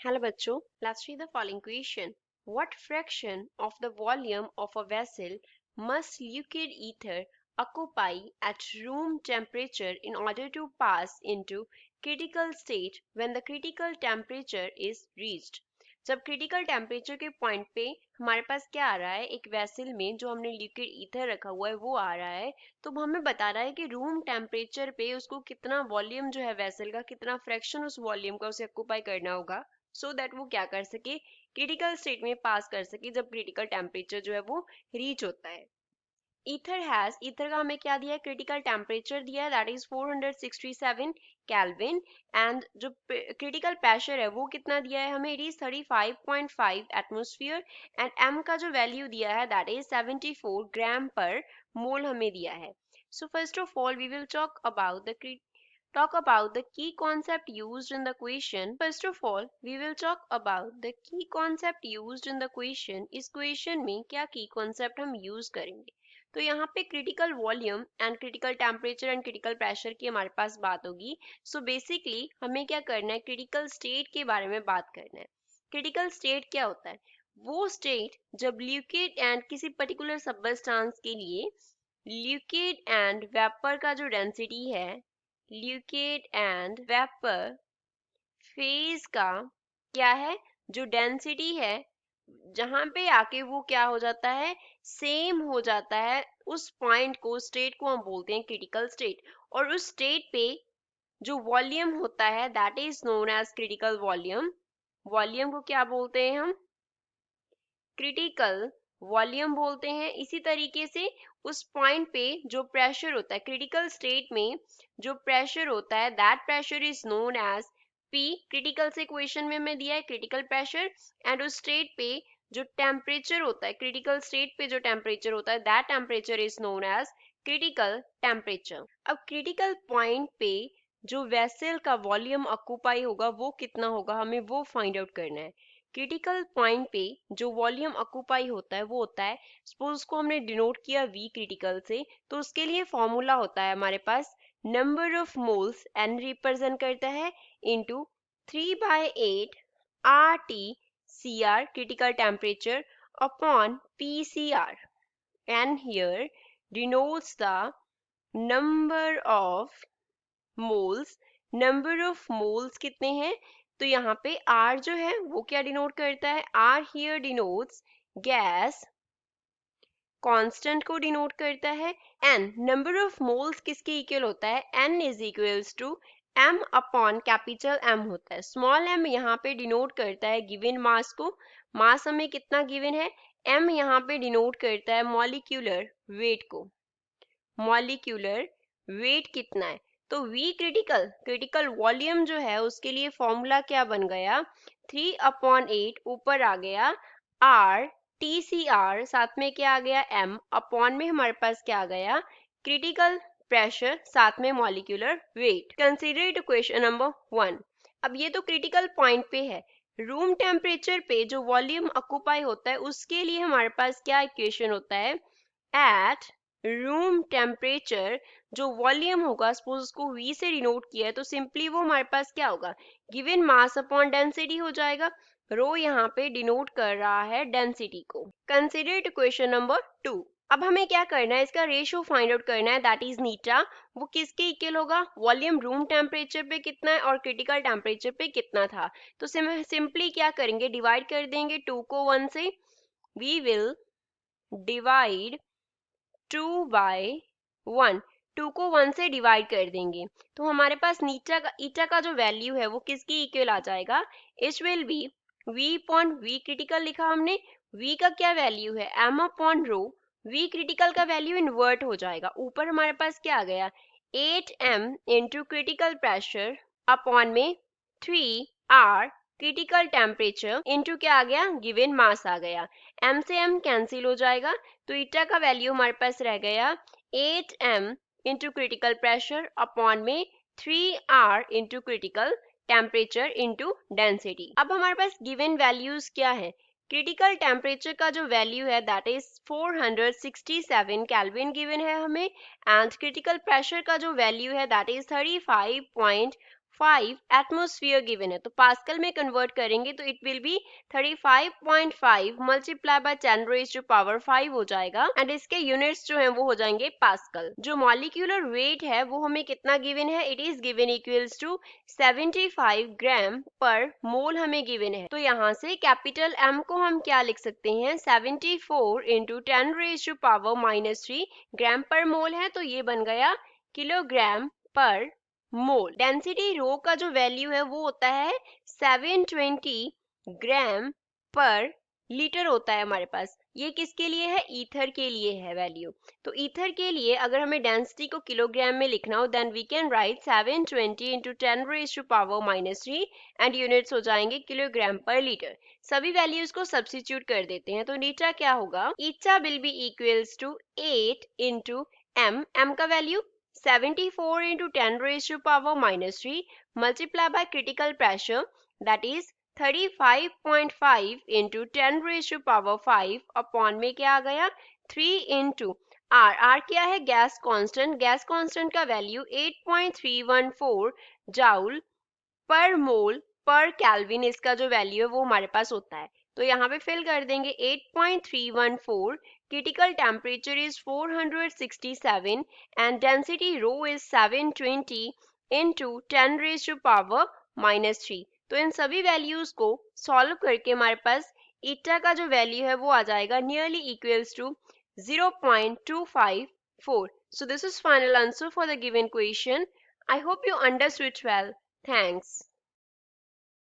Hello बच्चों, let's read the following question. What fraction of the volume of a vessel must liquid ether occupy at room temperature in order to pass into critical state when the critical temperature is reached? जब critical temperature के point पे हमारे पास क्या आ रहा है, एक vessel में जो हमने लिक्विड ईथर रखा हुआ है वो आ रहा है, तो वो हमें बता रहा है कि रूम टेम्परेचर पे उसको कितना वॉल्यूम जो है वेसल का, कितना फ्रैक्शन उस वॉल्यूम का उसे ऑक्यूपाई करना होगा सो दैट वो क्या कर सके, क्रिटिकल स्टेट में पास कर सके जब क्रिटिकल टेम्परेचर जो है वो रीच होता है। ईथर का हमें क्या दिया है, क्रिटिकल टेम्परेचर दिया है दैट इज 467 केल्विन एंड जो क्रिटिकल प्रेशर है वो कितना दिया है हमें, it is 35.5 atmosphere and M का जो वैल्यू दिया है दैट इज 74 ग्राम पर मोल हमें दिया है। So first of all we will talk about the key concept used in the question. First of all, we will talk about the key concept used in the question. इस question में क्या key concept हम use करेंगे? तो यहाँ पे critical volume and critical temperature and critical pressure की हमारे पास बात होगी. So basically हमें क्या करना है, critical state के बारे में बात करना है. Critical state क्या होता है? वो state जब liquid and किसी particular substance के लिए liquid and vapor का जो density है, लिक्विड एंड वेपर फेज का क्या है, जो डेंसिटी है जहां पे आके वो क्या हो जाता है, सेम हो जाता है, उस पॉइंट को, स्टेट को हम बोलते हैं क्रिटिकल स्टेट। और उस स्टेट पे जो वॉल्यूम होता है that is known as critical volume. Volume को क्या बोलते हैं हम, क्रिटिकल वॉल्यूम बोलते हैं। इसी तरीके से उस पॉइंट पे जो प्रेशर होता है क्रिटिकल स्टेट में, जो प्रेशर होता है that pressure is known as P. Critical से इक्वेशन में मैं दिया है क्रिटिकल प्रेशर, एंड उस स्टेट पे जो टेम्परेचर होता है, क्रिटिकल स्टेट पे जो टेम्परेचर होता है that temperature is known as critical temperature. अब क्रिटिकल पॉइंट पे जो वेसल का वॉल्यूम ऑक्यूपाई होगा वो कितना होगा, हमें वो फाइंड आउट करना है। क्रिटिकल पॉइंट पे जो वॉल्यूम ऑक्यूपाई होता है वो होता है, सपोज उसको हमने डिनोट किया वी क्रिटिकल से, तो उसके लिए फॉर्मूला होता है हमारे पास number of moles, N represent करता है, into 3/8 R T C R critical temperature upon P C R, N here denotes the number of moles. Number of moles कितने हैं, तो यहाँ पे R जो है वो क्या डिनोट करता है, R here denotes gas constant को डिनोट करता है। N नंबर ऑफ मोल्स किसके इक्वल होता है, N is equals to M upon capital M होता है। स्मॉल m यहाँ पे डिनोट करता है गिवन मास को, मास हमें कितना गिवन है, M यहाँ पे डिनोट करता है मॉलिक्यूलर वेट को, मॉलिक्यूलर वेट कितना है। तो V क्रिटिकल, क्रिटिकल वॉल्यूम जो है उसके लिए फॉर्मूला क्या बन गया, 3/8 ऊपर आ गया R TCR, साथ में क्या आ गया M, अपॉन में हमारे पास क्या आ गया, क्रिटिकल प्रेशर, साथ में molecular weight. Consider it question number 1। अब ये तो क्रिटिकल पॉइंट पे है, रूम टेम्परेचर पे जो वॉल्यूम ऑक्यूपाई होता है उसके लिए हमारे पास क्या इक्वेशन होता है, एट रूम टेम्परेचर जो वॉल्यूम होगा, सपोज उसको V से डिनोट किया है तो सिंपली वो हमारे पास क्या होगा, गिवन मास अपॉन डेंसिटी हो जाएगा। रो यहाँ पे डिनोट कर रहा है डेंसिटी को। Consider question number 2। अब हमें क्या करना है, इसका रेशियो फाइंड आउट करना है दैट इज नीटा। वो किसके इक्वल होगा, वॉल्यूम रूम टेम्परेचर पे कितना है और क्रिटिकल टेम्परेचर पे कितना था। तो सिंपली क्या करेंगे, डिवाइड कर देंगे 2 को 1 से। वी विल डिवाइड 2/1, 2 को 1 से डिवाइड कर देंगे तो हमारे पास ईटा का जो वैल्यू है वो किसकी इक्वल आ जाएगा, it will B V upon V critical लिखा हमने, V का क्या वैल्यू है M upon rho, V critical का वैल्यू इन्वर्ट हो जाएगा, ऊपर हमारे पास क्या आ गया 8M into critical pressure upon में 3R क्रिटिकल टेम्परेचर इंटू क्या आ गया, गिवन मास आ गया। M से M कैंसिल हो जाएगा तो ईटा का वैल्यू हमारे पास रह गया 8M into critical pressure upon में 3R into critical temperature into density. अब हमारे पास गिवन वैल्यूज क्या है, क्रिटिकल टेम्परेचर का जो वैल्यू है दैट इज 467 केल्विन गिवन है हमें, एंड क्रिटिकल प्रेशर का जो वैल्यू है दैट इज 35.5 35.5 एटमोस्फियर गिवन है, तो पास्कल में कन्वर्ट करेंगे तो it will be 35.5 multiply by 10 raise to power 5 हो जाएगा एंड इसके यूनिट्स जो हैं वो हो जाएंगे पास्कल। जो मॉलिक्यूलर वेट है वो हमें कितना गिवन है, it is given equals to 75 gram पर मोल हमें गिवन है। तो यहाँ से कैपिटल एम को हम क्या लिख सकते हैं, 74 इंटू 10 रेज टू पावर -3 ग्राम पर मोल है, तो ये बन गया किलोग्राम पर मोल। डेंसिटी रो का जो वैल्यू है वो होता है 720 ग्राम पर लीटर होता है हमारे पास। ये किसके लिए है, ईथर के लिए है वैल्यू। तो ईथर के लिए अगर हमें डेंसिटी को किलोग्राम में लिखना हो then we can write 720 into 10 raise to power -3 and units हो जाएंगे किलोग्राम पर लीटर। सभी वैल्यूज को सब्स्टिट्यूट कर देते हैं, तो नीचा क्या होगा, ईचा will be equals to 8 into M, M का value 74 into 10 raised to power -3 multiply by critical pressure that is 35.5 into 10 raised to power 5 upon में क्या आ गया 3 into R, R क्या है, गैस कांस्टेंट, गैस कांस्टेंट का वैल्यू 8.314 जाउल पर मोल पर kelvin, इसका जो वैल्यू है वो हमारे पास होता है। तो यहाँ पे फिल कर देंगे 8.314, critical temperature is 467 and density rho is 720 into 10 raised to power -3। तो इन सभी वैल्यूज को सॉल्व करके हमारे पास ईटा का जो वैल्यू है वो आ जाएगा nearly equals to 0.254। So this is final answer for the given question. I hope you understood well. Thanks.